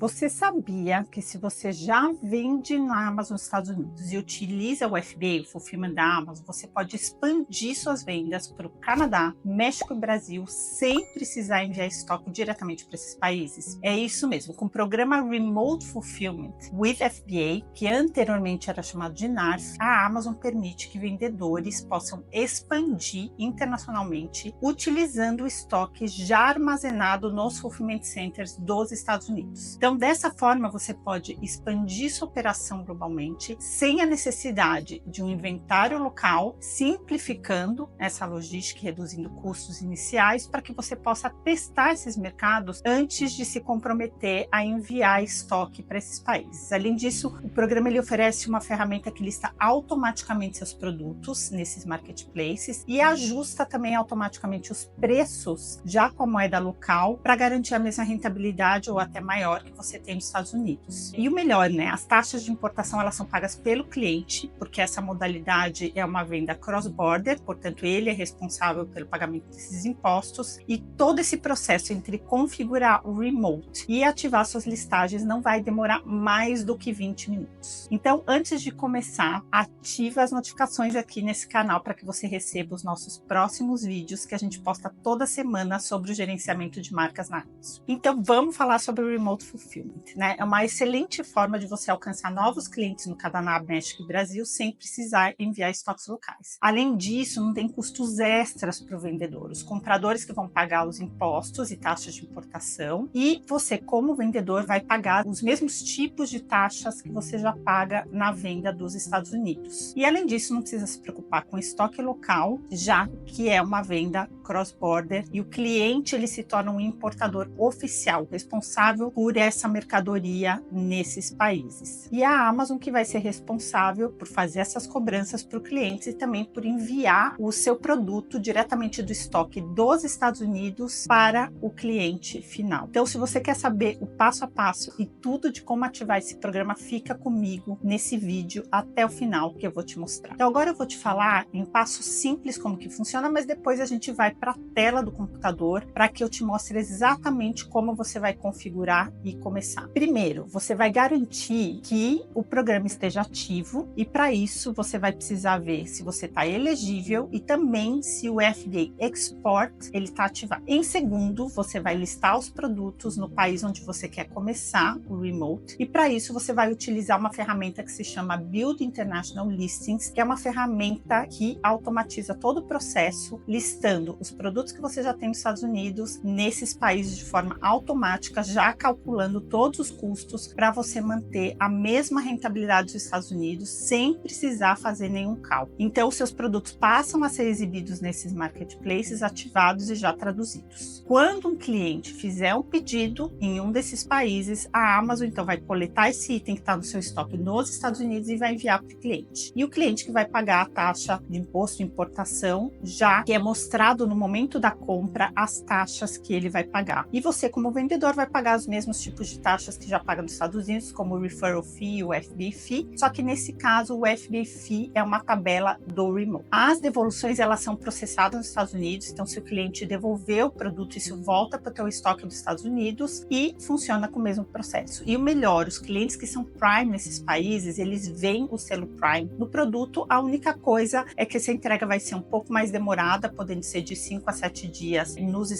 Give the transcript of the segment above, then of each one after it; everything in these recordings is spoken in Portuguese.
Você sabia que se você já vende na Amazon nos Estados Unidos e utiliza o FBA, o Fulfillment da Amazon, você pode expandir suas vendas para o Canadá, México e Brasil sem precisar enviar estoque diretamente para esses países? É isso mesmo, com o programa Remote Fulfillment with FBA, que anteriormente era chamado de NARF, a Amazon permite que vendedores possam expandir internacionalmente utilizando o estoque já armazenado nos Fulfillment Centers dos Estados Unidos. Então, dessa forma, você pode expandir sua operação globalmente sem a necessidade de um inventário local, simplificando essa logística e reduzindo custos iniciais para que você possa testar esses mercados antes de se comprometer a enviar estoque para esses países. Além disso, o programa ele oferece uma ferramenta que lista automaticamente seus produtos nesses marketplaces e ajusta também automaticamente os preços já com a moeda local para garantir a mesma rentabilidade ou até maior que você tem nos Estados Unidos. E o melhor, né? As taxas de importação elas são pagas pelo cliente, porque essa modalidade é uma venda cross-border, portanto ele é responsável pelo pagamento desses impostos e todo esse processo entre configurar o remote e ativar suas listagens não vai demorar mais do que 20 minutos. Então, antes de começar, ativa as notificações aqui nesse canal para que você receba os nossos próximos vídeos que a gente posta toda semana sobre o gerenciamento de marcas na Amazon. Então, vamos falar sobre o Remote Fulfillment, né? É uma excelente forma de você alcançar novos clientes no Canadá, México e Brasil sem precisar enviar estoques locais. Além disso, não tem custos extras para o vendedor. Os compradores que vão pagar os impostos e taxas de importação e você, como vendedor, vai pagar os mesmos tipos de taxas que você já paga na venda dos Estados Unidos. E além disso, não precisa se preocupar com estoque local, já que é uma venda cross-border e o cliente ele se torna um importador oficial, responsável por essa mercadoria nesses países. E a Amazon que vai ser responsável por fazer essas cobranças para o cliente e também por enviar o seu produto diretamente do estoque dos Estados Unidos para o cliente final. Então, se você quer saber o passo a passo e tudo de como ativar esse programa, fica comigo nesse vídeo até o final que eu vou te mostrar. Então, agora eu vou te falar em passos simples como que funciona, mas depois a gente vai para a tela do computador para que eu te mostre exatamente como você vai configurar e começar. Primeiro, você vai garantir que o programa esteja ativo e para isso você vai precisar ver se você está elegível e também se o FBA Export ele está ativado. Em segundo, você vai listar os produtos no país onde você quer começar o remote e para isso você vai utilizar uma ferramenta que se chama Build International Listings, que é uma ferramenta que automatiza todo o processo listando os produtos que você já tem nos Estados Unidos nesses países de forma automática, já calculando todos os custos para você manter a mesma rentabilidade dos Estados Unidos sem precisar fazer nenhum cálculo. Então, os seus produtos passam a ser exibidos nesses marketplaces ativados e já traduzidos. Quando um cliente fizer um pedido em um desses países, a Amazon então vai coletar esse item que está no seu estoque nos Estados Unidos e vai enviar para o cliente. E o cliente que vai pagar a taxa de imposto de importação, já que é mostrado no momento da compra as taxas que ele vai pagar. E você, como vendedor, vai pagar os mesmos tipos de taxas que já paga nos Estados Unidos, como o Referral Fee e o FBA Fee, só que nesse caso o FBA Fee é uma tabela do remote. As devoluções elas são processadas nos Estados Unidos, então se o cliente devolver o produto, isso volta para o teu estoque dos Estados Unidos e funciona com o mesmo processo. E o melhor, os clientes que são Prime nesses países, eles veem o selo Prime no produto, a única coisa é que essa entrega vai ser um pouco mais demorada, podendo ser de 5 a 7 dias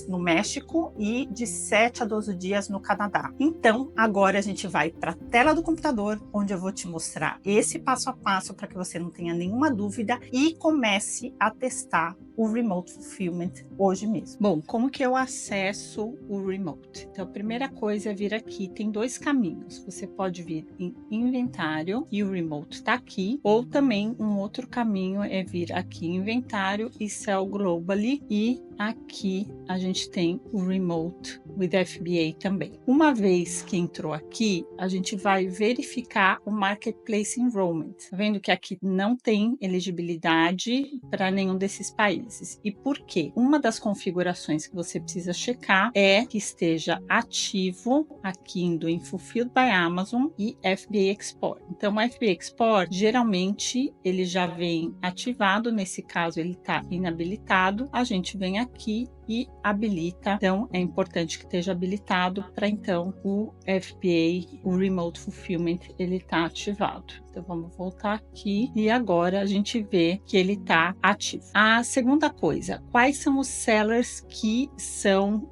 no México e de 7 a 12 dias no Canadá. Então, agora a gente vai para a tela do computador, onde eu vou te mostrar esse passo a passo para que você não tenha nenhuma dúvida e comece a testar o Remote Fulfillment hoje mesmo. Bom, como que eu acesso o Remote? Então, a primeira coisa é vir aqui, tem dois caminhos. Você pode vir em Inventário e o Remote está aqui, ou também um outro caminho é vir aqui em Inventário e Sell Globally e aqui a gente tem o Remote with FBA também. Uma vez que entrou aqui, a gente vai verificar o Marketplace Enrollment. Tá vendo que aqui não tem elegibilidade para nenhum desses países. E por quê? Uma das configurações que você precisa checar é que esteja ativo aqui indo em Fulfilled by Amazon e FBA Export. Então, o FBA Export, geralmente, ele já vem ativado. Nesse caso, ele está inabilitado. A gente vem aqui e habilita. Então, é importante que esteja habilitado para então o FBA, o Remote Fulfillment, ele está ativado. Então, vamos voltar aqui e agora a gente vê que ele está ativo. A segunda coisa, quais são os sellers que são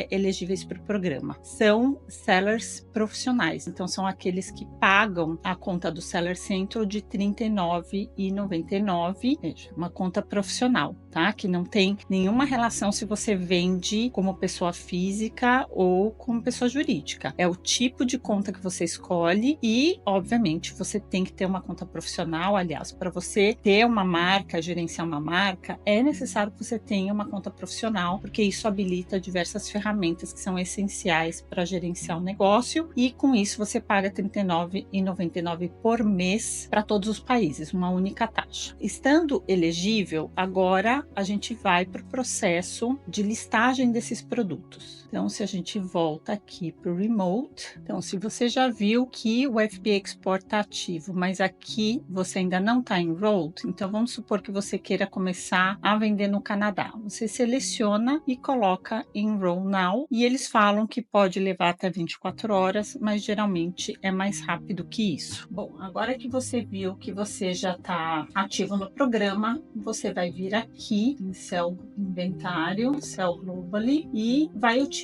elegíveis para o programa? São sellers profissionais, então são aqueles que pagam a conta do Seller Central de R$ 39,99, veja, uma conta profissional, tá? Que não tem nenhuma relação se você vende como pessoa física ou como pessoa jurídica. É o tipo de conta que você escolhe e, obviamente, você tem que ter uma conta profissional. Aliás, para você ter uma marca, gerenciar uma marca, é necessário que você tenha uma conta profissional, porque isso habilita diversas ferramentas que são essenciais para gerenciar o negócio, e com isso você paga R$ 39,99 por mês para todos os países, uma única taxa. Estando elegível, agora a gente vai para o processo de listagem desses produtos. Então, se a gente volta aqui para o Remote, então se você já viu que o FBA Export está ativo, mas aqui você ainda não está enrolled, então vamos supor que você queira começar a vender no Canadá. Você seleciona e coloca Enroll Now, e eles falam que pode levar até 24 horas, mas geralmente é mais rápido que isso. Bom, agora que você viu que você já está ativo no programa, você vai vir aqui em Sell Inventário, Sell Globally, e vai utilizar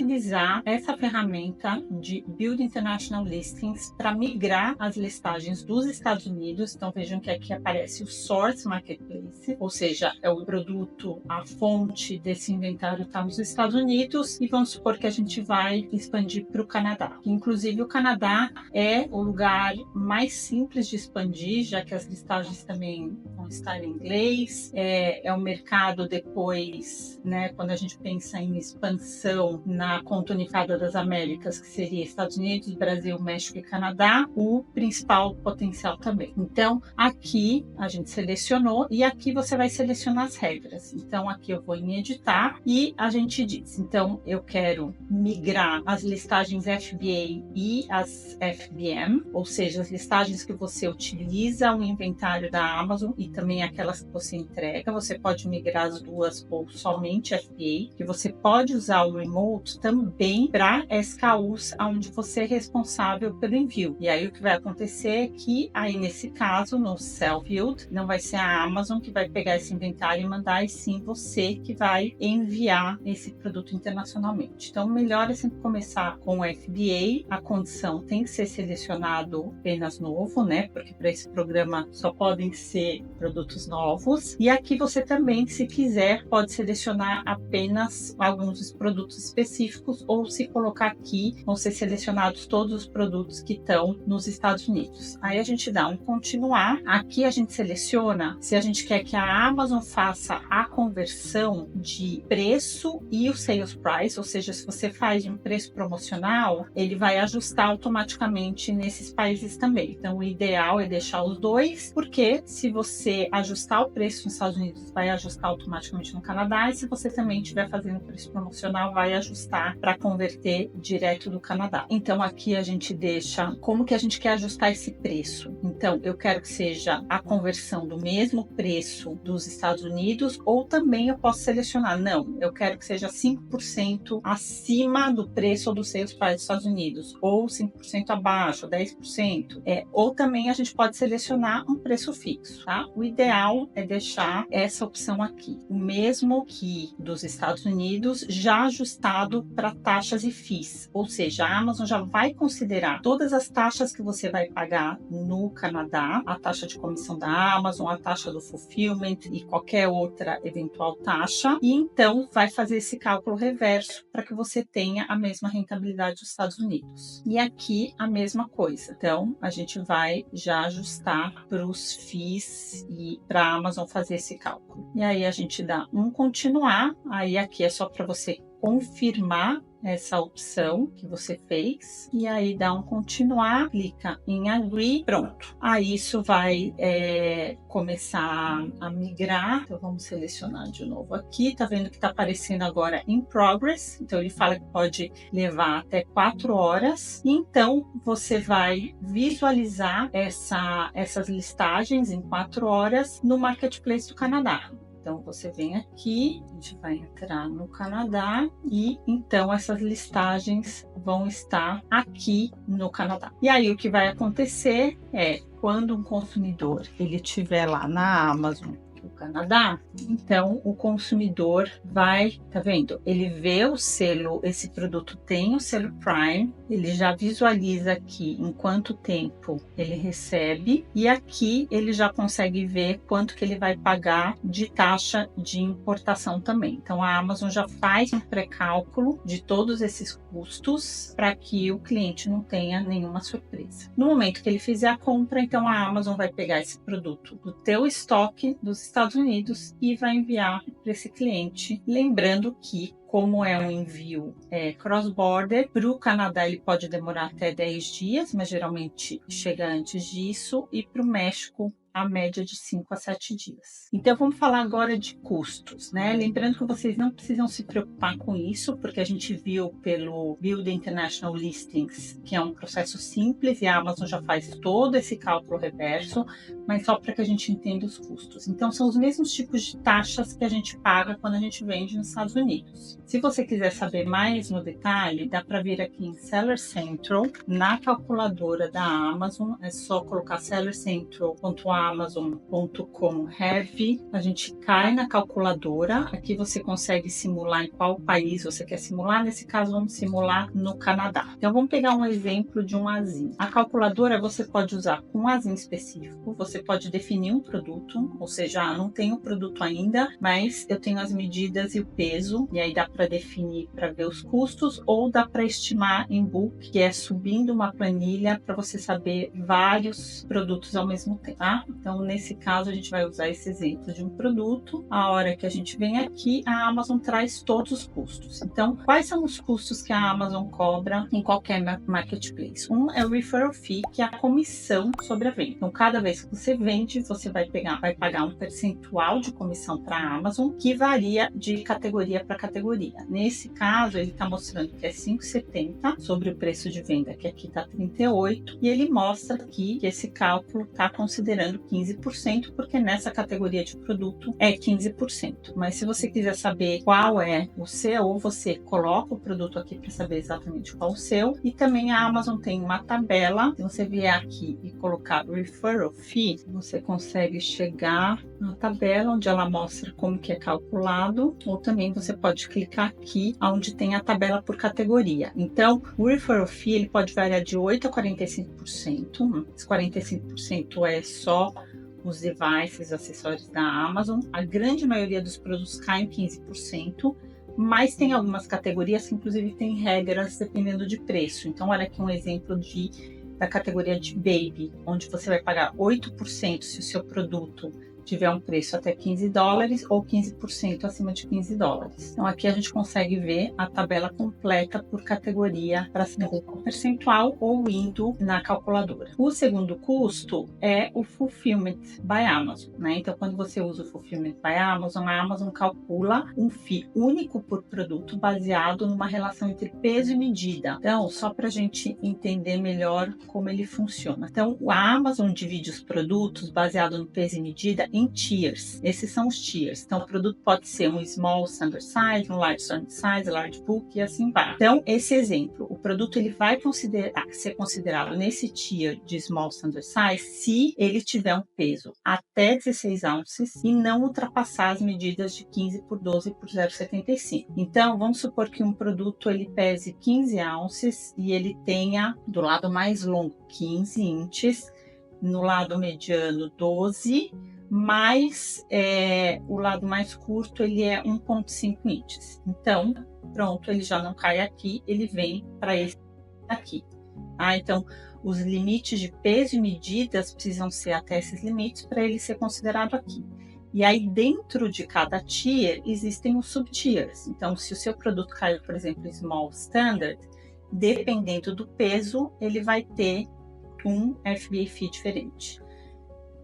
essa ferramenta de Build International Listings para migrar as listagens dos Estados Unidos. Então vejam que aqui aparece o Source Marketplace, ou seja, é o produto, a fonte desse inventário está nos Estados Unidos, e vamos supor que a gente vai expandir para o Canadá. Inclusive o Canadá é o lugar mais simples de expandir, já que as listagens também vão estar em inglês. É um mercado depois, né, quando a gente pensa em expansão na conta unificada das Américas, que seria Estados Unidos, Brasil, México e Canadá, o principal potencial também. Então, aqui a gente selecionou, e aqui você vai selecionar as regras. Então, aqui eu vou em editar e a gente diz, então, eu quero migrar as listagens FBA e as FBM, ou seja, as listagens que você utiliza o inventário da Amazon e também aquelas que você entrega. Você pode migrar as duas ou somente FBA, que você pode usar o Remote também para SKUs onde você é responsável pelo envio. E aí o que vai acontecer é que aí nesse caso, no Self-Build, não vai ser a Amazon que vai pegar esse inventário e mandar, e sim você que vai enviar esse produto internacionalmente. Então, o melhor é sempre começar com o FBA. A condição tem que ser selecionado apenas novo, né? Porque para esse programa só podem ser produtos novos. E aqui você também, se quiser, pode selecionar apenas alguns dos produtos específicos, ou se colocar aqui, vão ser selecionados todos os produtos que estão nos Estados Unidos. Aí a gente dá um continuar. Aqui a gente seleciona se a gente quer que a Amazon faça a conversão de preço e o sales price, ou seja, se você faz um preço promocional, ele vai ajustar automaticamente nesses países também. Então, o ideal é deixar os dois, porque se você ajustar o preço nos Estados Unidos, vai ajustar automaticamente no Canadá, e se você também estiver fazendo preço promocional, vai ajustar para converter direto do Canadá. Então, aqui a gente deixa como que a gente quer ajustar esse preço. Então, eu quero que seja a conversão do mesmo preço dos Estados Unidos, ou também eu posso selecionar, não, eu quero que seja 5% acima do preço ou do sales price dos Estados Unidos, ou 5% abaixo, 10%. Ou também a gente pode selecionar um preço fixo, tá? O ideal é deixar essa opção aqui, o mesmo que dos Estados Unidos, já ajustado para taxas e FIIs, ou seja, a Amazon já vai considerar todas as taxas que você vai pagar no Canadá, a taxa de comissão da Amazon, a taxa do fulfillment e qualquer outra eventual taxa, e então vai fazer esse cálculo reverso para que você tenha a mesma rentabilidade dos Estados Unidos. E aqui a mesma coisa. Então, a gente vai já ajustar para os FIIs e para a Amazon fazer esse cálculo. E aí a gente dá um continuar, aí aqui é só para você confirmar essa opção que você fez, e aí dá um continuar, clica em agree, pronto. Aí isso vai começar a migrar. Então vamos selecionar de novo aqui, tá vendo que tá aparecendo agora in progress, então ele fala que pode levar até 4 horas, então você vai visualizar essas listagens em 4 horas no Marketplace do Canadá. Então, você vem aqui, a gente vai entrar no Canadá e então essas listagens vão estar aqui no Canadá. E aí, o que vai acontecer é, quando um consumidor ele estiver lá na Amazon do Canadá, então o consumidor vai, tá vendo? Ele vê o selo, esse produto tem o selo Prime, ele já visualiza aqui em quanto tempo ele recebe e aqui ele já consegue ver quanto que ele vai pagar de taxa de importação também. Então a Amazon já faz um pré-cálculo de todos esses custos para que o cliente não tenha nenhuma surpresa. No momento que ele fizer a compra, então a Amazon vai pegar esse produto do teu estoque dos Estados Unidos e vai enviar para esse cliente. Lembrando que, como é um envio cross-border, para o Canadá ele pode demorar até 10 dias, mas geralmente chega antes disso, e para o México a média de 5 a 7 dias. Então vamos falar agora de custos, né? Lembrando que vocês não precisam se preocupar com isso, porque a gente viu pelo Build International Listings, que é um processo simples e a Amazon já faz todo esse cálculo reverso, mas só para que a gente entenda os custos. Então são os mesmos tipos de taxas que a gente paga quando a gente vende nos Estados Unidos. Se você quiser saber mais no detalhe, dá para vir aqui em Seller Central, na calculadora da Amazon, é só colocar sellercentral.amazon.com/heavy, a gente cai na calculadora, aqui você consegue simular em qual país você quer simular, nesse caso vamos simular no Canadá. Então vamos pegar um exemplo de um ASIN. A calculadora você pode usar com um ASIN específico, você pode definir um produto, ou seja, não tenho o produto ainda, mas eu tenho as medidas e o peso, e aí dá para definir para ver os custos, ou dá para estimar em book, que é subindo uma planilha para você saber vários produtos ao mesmo tempo, tá? Então, nesse caso, a gente vai usar esse exemplo de um produto. A hora que a gente vem aqui, a Amazon traz todos os custos. Então, quais são os custos que a Amazon cobra em qualquer marketplace? Um é o referral fee, que é a comissão sobre a venda. Então, cada vez que você vende, você vai pagar um percentual de comissão para a Amazon, que varia de categoria para categoria. Nesse caso, ele está mostrando que é 5,70 sobre o preço de venda, que aqui está 38, e ele mostra aqui que esse cálculo está considerando 15%, porque nessa categoria de produto é 15%. Mas se você quiser saber qual é o seu, ou você coloca o produto aqui para saber exatamente qual é o seu, e também a Amazon tem uma tabela. Se você vier aqui e colocar Referral Fee, você consegue chegar na tabela onde ela mostra como que é calculado, ou também você pode clicar aqui onde tem a tabela por categoria. Então, o Referral Fee ele pode variar de 8% a 45%. Esse 45% é só os devices, acessórios da Amazon. A grande maioria dos produtos cai em 15%, mas tem algumas categorias que inclusive tem regras dependendo de preço. Então, olha aqui um exemplo da categoria de Baby, onde você vai pagar 8% se o seu produto tiver um preço até $15 ou 15% acima de $15. Então aqui a gente consegue ver a tabela completa por categoria para saber qual percentual ou indo na calculadora. O segundo custo é o Fulfillment by Amazon, né? Então quando você usa o Fulfillment by Amazon, a Amazon calcula um FII único por produto baseado numa relação entre peso e medida. Então só para a gente entender melhor como ele funciona. Então a Amazon divide os produtos baseado no peso e medida em tiers. Esses são os tiers. Então, o produto pode ser um small standard size, um large standard size, large book e assim vai. Então, esse exemplo, o produto ele vai ser considerado nesse tier de small standard size se ele tiver um peso até 16 ounces e não ultrapassar as medidas de 15 por 12 por 0,75. Então, vamos supor que um produto ele pese 15 ounces e ele tenha do lado mais longo 15 inches, no lado mediano 12, mas o lado mais curto ele é 1,5 inches. Então, pronto, ele já não cai aqui, ele vem para esse aqui. Então, os limites de peso e medidas precisam ser até esses limites para ele ser considerado aqui. E aí, dentro de cada tier, existem os sub-tiers. Então, se o seu produto caiu, por exemplo, Small Standard, dependendo do peso, ele vai ter um FBA fee diferente.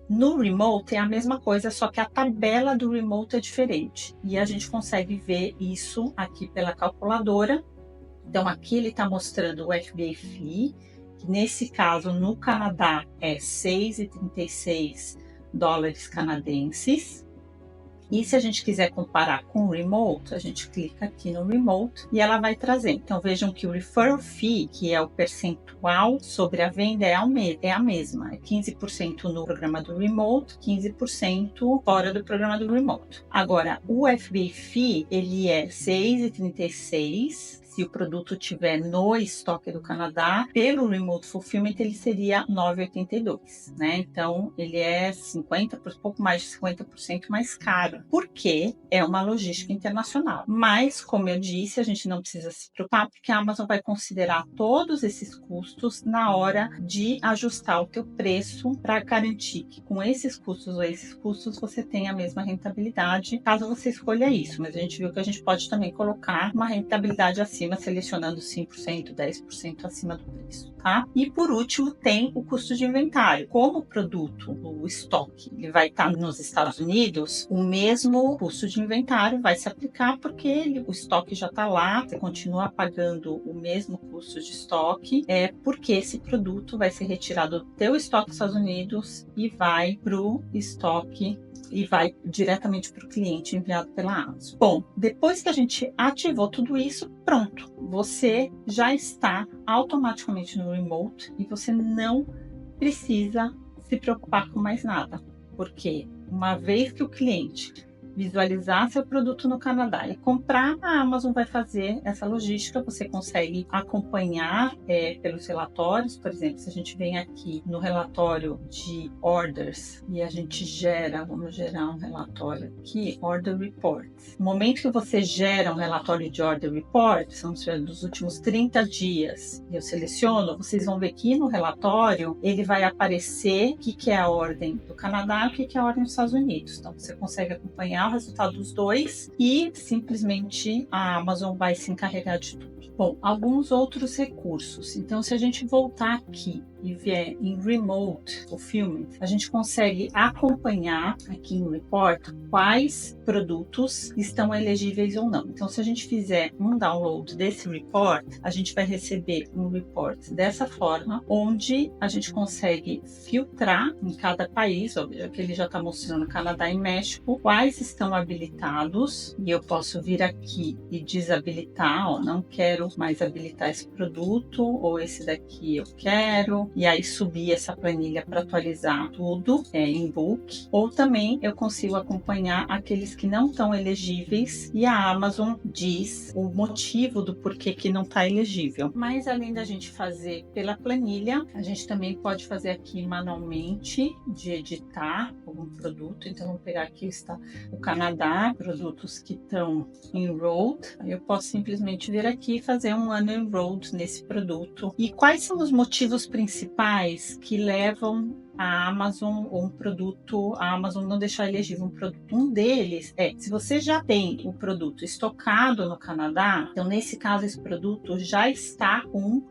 No Remote é a mesma coisa, só que a tabela do Remote é diferente. E a gente consegue ver isso aqui pela calculadora. Então, aqui ele está mostrando o FBA Fee, que nesse caso, no Canadá, é $6,36 canadenses. E se a gente quiser comparar com o Remote, a gente clica aqui no Remote e ela vai trazer. Então vejam que o Referral Fee, que é o percentual sobre a venda, é a mesma. É 15% no programa do Remote, 15% fora do programa do Remote. Agora, o FBA Fee, ele é 6,36 se o produto tiver no estoque do Canadá. Pelo Remote Fulfillment, ele seria 9,82, né? Então, ele é pouco mais de 50% mais caro, porque é uma logística internacional. Mas, como eu disse, a gente não precisa se preocupar, porque a Amazon vai considerar todos esses custos na hora de ajustar o teu preço para garantir que com esses custos ou esses custos você tenha a mesma rentabilidade, caso você escolha isso. Mas a gente viu que a gente pode também colocar uma rentabilidade acima, selecionando 5%, 10% acima do preço, tá? E por último, tem o custo de inventário. Como o produto, o estoque, ele vai estar nos Estados Unidos, o mesmo custo de inventário vai se aplicar, porque o estoque já está lá, você continua pagando o mesmo custo de estoque, porque esse produto vai ser retirado do teu estoque dos Estados Unidos e vai para o estoque e vai diretamente para o cliente enviado pela Amazon. Bom, depois que a gente ativou tudo isso, pronto, você já está automaticamente no Remote e você não precisa se preocupar com mais nada, porque uma vez que o cliente visualizar seu produto no Canadá e comprar, a Amazon vai fazer essa logística. Você consegue acompanhar pelos relatórios. Por exemplo, se a gente vem aqui no relatório de orders e a gente vamos gerar um relatório aqui, order reports. No momento que você gera um relatório de order reports, vamos ver dos últimos 30 dias, e eu seleciono, vocês vão ver aqui no relatório, ele vai aparecer o que é a ordem do Canadá e o que é a ordem dos Estados Unidos. Então, você consegue acompanhar o resultado dos dois e simplesmente a Amazon vai se encarregar de tudo. Bom, alguns outros recursos. Então, se a gente voltar aqui e vier em Remote Fulfillment, a gente consegue acompanhar aqui no report quais produtos estão elegíveis ou não. Então, se a gente fizer um download desse report, a gente vai receber um report dessa forma, onde a gente consegue filtrar em cada país, veja que ele já está mostrando Canadá e México, quais estão habilitados, e eu posso vir aqui e desabilitar, não quero mais habilitar esse produto, ou esse daqui eu quero, e aí subir essa planilha para atualizar tudo em book, ou também eu consigo acompanhar aqueles que não estão elegíveis e a Amazon diz o motivo do porquê que não está elegível. Mas além da gente fazer pela planilha, a gente também pode fazer aqui manualmente de editar algum produto. Então vamos pegar aqui está o Canadá, produtos que estão enrolled. Aí eu posso simplesmente vir aqui e fazer um unenrolled nesse produto. E quais são os motivos principais que levam a Amazon ou a Amazon não deixar elegível um produto? Um deles se você já tem o produto estocado no Canadá, então nesse caso esse produto já está com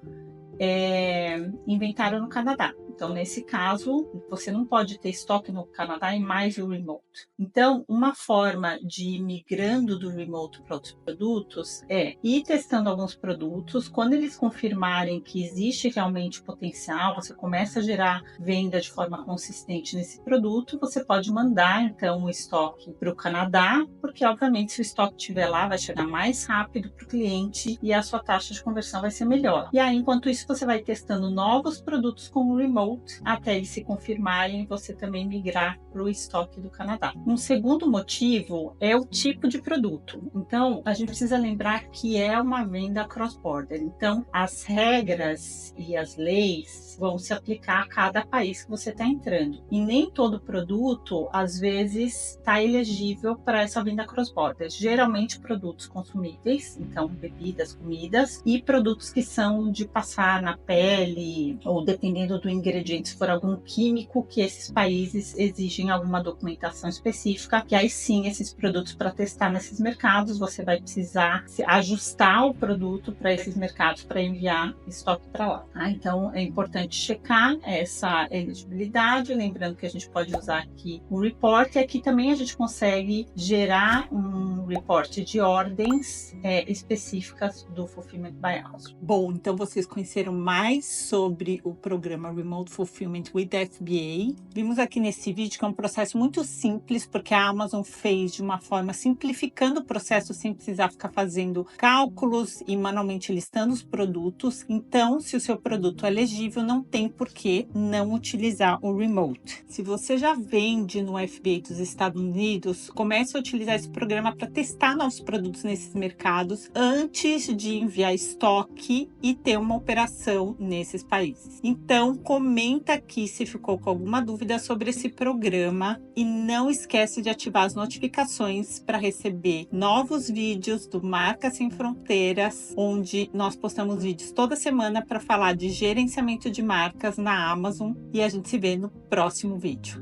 inventário no Canadá. Então, nesse caso, você não pode ter estoque no Canadá e mais o Remote. Então, uma forma de ir migrando do Remote para outros produtos é ir testando alguns produtos. Quando eles confirmarem que existe realmente potencial, você começa a gerar venda de forma consistente nesse produto, você pode mandar, então, o estoque para o Canadá, porque, obviamente, se o estoque estiver lá, vai chegar mais rápido para o cliente e a sua taxa de conversão vai ser melhor. E aí, enquanto isso, você vai testando novos produtos com o Remote, até eles se confirmarem e você também migrar para o estoque do Canadá. Um segundo motivo é o tipo de produto. Então, a gente precisa lembrar que é uma venda cross-border. Então, as regras e as leis vão se aplicar a cada país que você está entrando. E nem todo produto, às vezes, está elegível para essa venda cross-border. Geralmente, produtos consumíveis, então bebidas, comidas, e produtos que são de passar na pele, ou dependendo do ingrediente, se for algum químico que esses países exigem alguma documentação específica, que aí sim, esses produtos para testar nesses mercados, você vai precisar ajustar o produto para esses mercados para enviar estoque para lá. Então, é importante checar essa elegibilidade, lembrando que a gente pode usar aqui o report, e aqui também a gente consegue gerar um um report de ordens específicas do Fulfillment by Amazon. Bom, então vocês conheceram mais sobre o programa Remote Fulfillment with FBA. Vimos aqui nesse vídeo que é um processo muito simples, porque a Amazon fez de uma forma simplificando o processo sem precisar ficar fazendo cálculos e manualmente listando os produtos. Então, se o seu produto é elegível, não tem por que não utilizar o Remote. Se você já vende no FBA dos Estados Unidos, comece a utilizar esse programa para testar novos produtos nesses mercados antes de enviar estoque e ter uma operação nesses países. Então, comenta aqui se ficou com alguma dúvida sobre esse programa e não esquece de ativar as notificações para receber novos vídeos do Marcas Sem Fronteiras, onde nós postamos vídeos toda semana para falar de gerenciamento de marcas na Amazon, e a gente se vê no próximo vídeo.